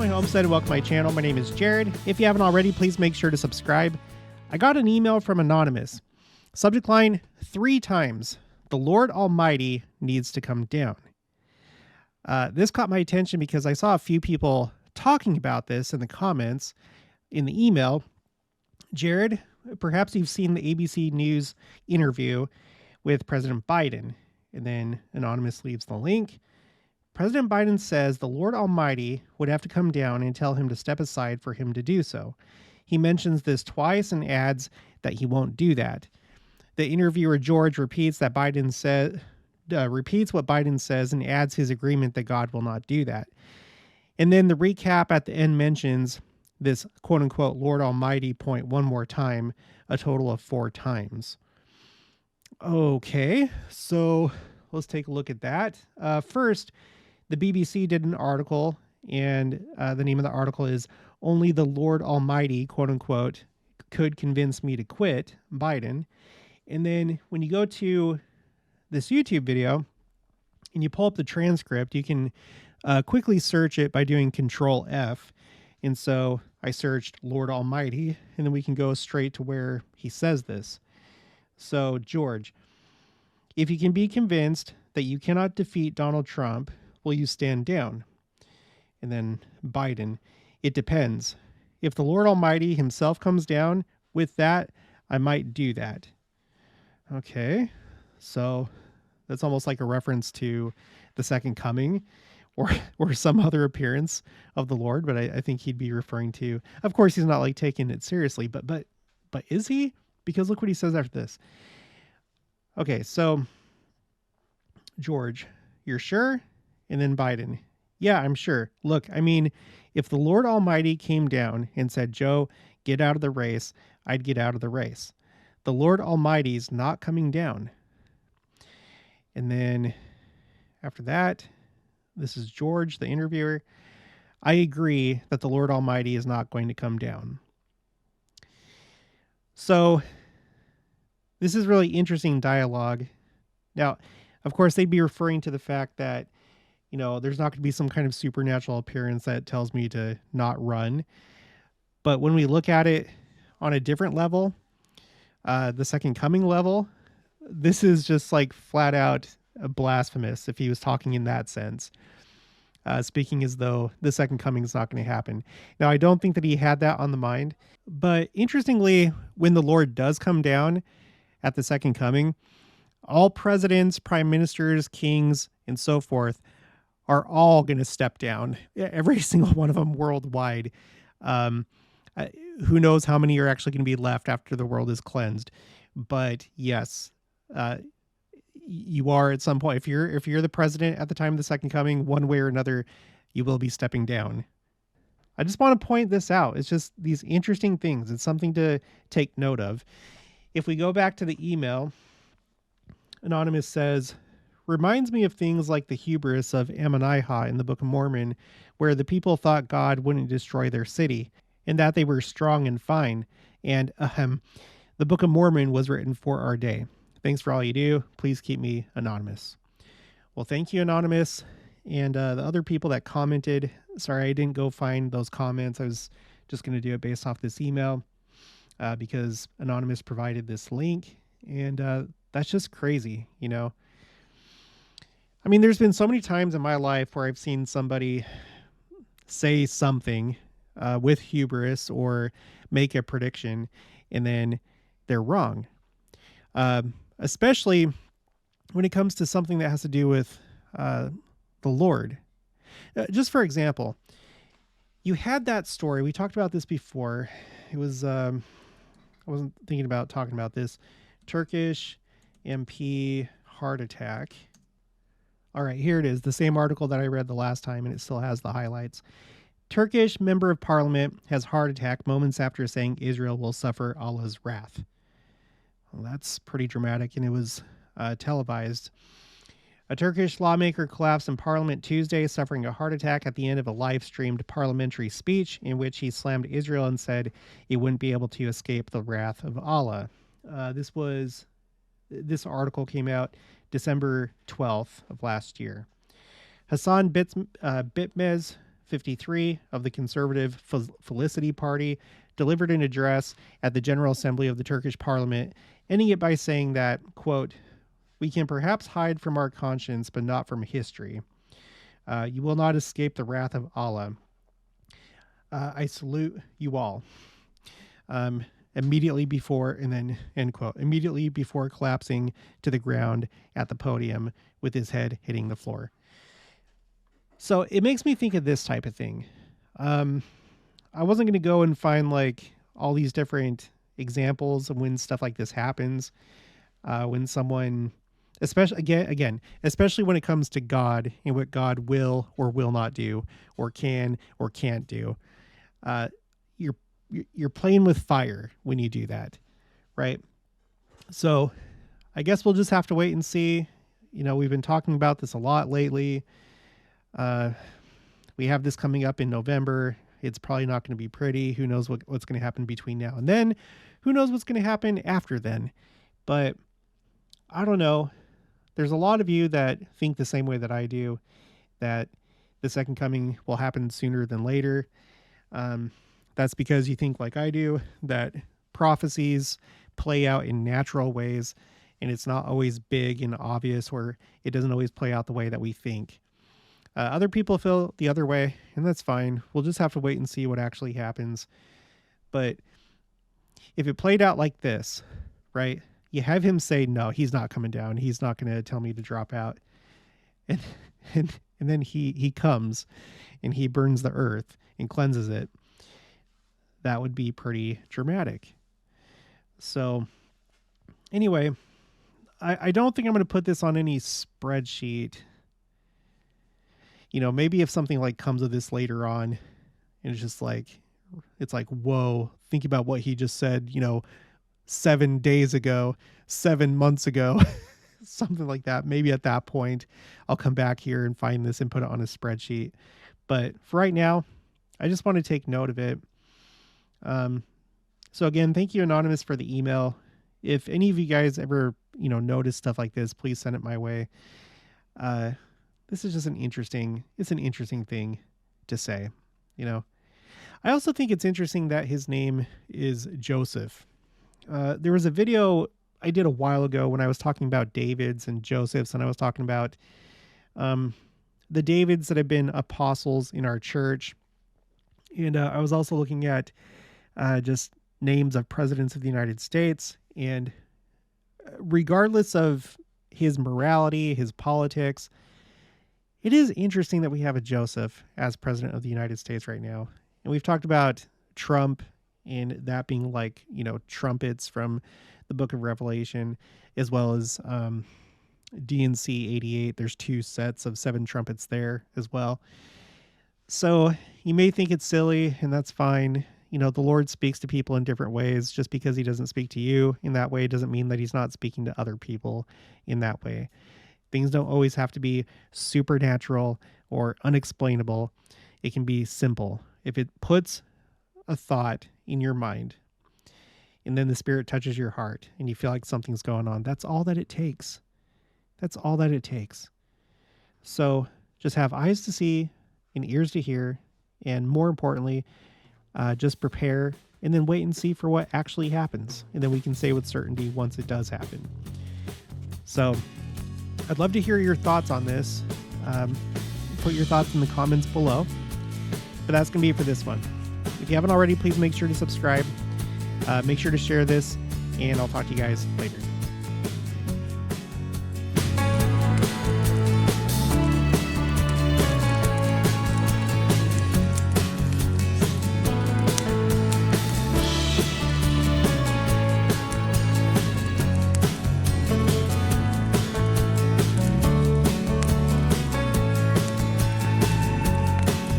my homestead and welcome to my channel. My name is Jared. If you haven't already, please make sure to subscribe. I got an email from Anonymous. Subject line, 3 times, the Lord Almighty needs to come down. This caught my attention because I saw a few people talking about this in the comments in the email. Jared, perhaps you've seen the ABC News interview with President Biden. And then Anonymous leaves the link. President Biden says the Lord Almighty would have to come down and tell him to step aside for him to do so. He mentions this twice and adds that he won't do that. The interviewer George repeats what Biden says and adds his agreement that God will not do that. And then the recap at the end mentions this quote-unquote Lord Almighty point one more time, a total of 4 times. Okay, so let's take a look at that. First, the BBC did an article, and the name of the article is "Only the Lord Almighty, quote unquote, could convince me to quit Biden." And then when you go to this YouTube video and you pull up the transcript, you can quickly search it by doing Control F. And so I searched Lord Almighty, and then we can go straight to where he says this. So, George, if you can be convinced that you cannot defeat Donald Trump, will you stand down? And then Biden, it depends. If the Lord Almighty himself comes down with that, I might do that. Okay, so that's almost like a reference to the second coming or some other appearance of the Lord, but I think he'd be referring to, of course, he's not like taking it seriously, but is he? Because look what he says after this. Okay, so George, you're sure? And then Biden, yeah, I'm sure. Look, I mean, if the Lord Almighty came down and said, Joe, get out of the race, I'd get out of the race. The Lord Almighty's not coming down. And then after that, this is George, the interviewer. I agree that the Lord Almighty is not going to come down. So this is really interesting dialogue. Now, of course, they'd be referring to the fact that, you know, there's not going to be some kind of supernatural appearance that tells me to not run. But when we look at it on a different level, the second coming level, this is just like flat out blasphemous if he was talking in that sense. Speaking as though the second coming is not going to happen. Now, I don't think that he had that on the mind. But interestingly, when the Lord does come down at the second coming, all presidents, prime ministers, kings, and so forth are all going to step down. Every single one of them worldwide. Who knows how many are actually going to be left after the world is cleansed. But yes, you are at some point, if you're the president at the time of the second coming, one way or another, you will be stepping down. I just want to point this out. It's just these interesting things. It's something to take note of. If we go back to the email, Anonymous says, reminds me of things like the hubris of Ammonihah in the Book of Mormon, where the people thought God wouldn't destroy their city and that they were strong and fine. And the Book of Mormon was written for our day. Thanks for all you do. Please keep me anonymous. Well, thank you, Anonymous. And the other people that commented, sorry, I didn't go find those comments. I was just going to do it based off this email because Anonymous provided this link. And that's just crazy, you know. I mean, there's been so many times in my life where I've seen somebody say something with hubris or make a prediction, and then they're wrong. Especially when it comes to something that has to do with the Lord. Just for example, you had that story. We talked about this before. It was, I wasn't thinking about talking about this. Turkish MP heart attack. All right, here it is. The same article that I read the last time, and it still has the highlights. Turkish member of parliament has heart attack moments after saying Israel will suffer Allah's wrath. Well, that's pretty dramatic, and it was televised. A Turkish lawmaker collapsed in parliament Tuesday, suffering a heart attack at the end of a live-streamed parliamentary speech in which he slammed Israel and said it wouldn't be able to escape the wrath of Allah. This article came out December 12th of last year. Hassan Bitmez, 53 of the conservative Felicity Party delivered an address at the General Assembly of the Turkish Parliament, ending it by saying that, quote, "We can perhaps hide from our conscience, but not from history. You will not escape the wrath of Allah. I salute you all." Immediately before, and then end quote, immediately before collapsing to the ground at the podium with his head hitting the floor. So it makes me think of this type of thing. I wasn't going to go and find like all these different examples of when stuff like this happens. When someone, especially when it comes to God and what God will or will not do, or can or can't do, you're playing with fire when you do that, right? So I guess we'll just have to wait and see. You know, we've been talking about this a lot lately. We have this coming up in November. It's probably not going to be pretty. Who knows what's going to happen between now and then? Who knows what's going to happen after then? But I don't know. There's a lot of you that think the same way that I do, that the second coming will happen sooner than later. That's because you think like I do, that prophecies play out in natural ways, and it's not always big and obvious, or it doesn't always play out the way that we think. Other people feel the other way, and that's fine. We'll just have to wait and see what actually happens. But if it played out like this, right, you have him say, no, he's not coming down. He's not going to tell me to drop out. And then he comes and he burns the earth and cleanses it. That would be pretty dramatic. So anyway, I don't think I'm going to put this on any spreadsheet. You know, maybe if something like comes of this later on and it's like, whoa, think about what he just said, 7 days ago, 7 months ago, something like that. Maybe at that point I'll come back here and find this and put it on a spreadsheet. But for right now, I just want to take note of it. So again, thank you, Anonymous, for the email. If any of you guys ever, notice stuff like this, please send it my way. This is just an interesting thing to say, I also think it's interesting that his name is Joseph. There was a video I did a while ago when I was talking about Davids and Josephs, and I was talking about, the Davids that have been apostles in our church. And, I was also looking at, just names of presidents of the United States, and regardless of his morality, his politics, it is interesting that we have a Joseph as president of the United States right now. And we've talked about Trump and that being like, trumpets from the book of Revelation, as well as DNC 88. There's 2 sets of 7 trumpets there as well. So you may think it's silly, and that's fine. The Lord speaks to people in different ways. Just because he doesn't speak to you in that way doesn't mean that he's not speaking to other people in that way. Things don't always have to be supernatural or unexplainable. It can be simple. If it puts a thought in your mind and then the Spirit touches your heart and you feel like something's going on, that's all that it takes. That's all that it takes. So just have eyes to see and ears to hear, and more importantly, just prepare and then wait and see for what actually happens. And then we can say with certainty once it does happen. So I'd love to hear your thoughts on this. Put your thoughts in the comments below. But that's going to be it for this one. If you haven't already, please make sure to subscribe. Make sure to share this, and I'll talk to you guys later.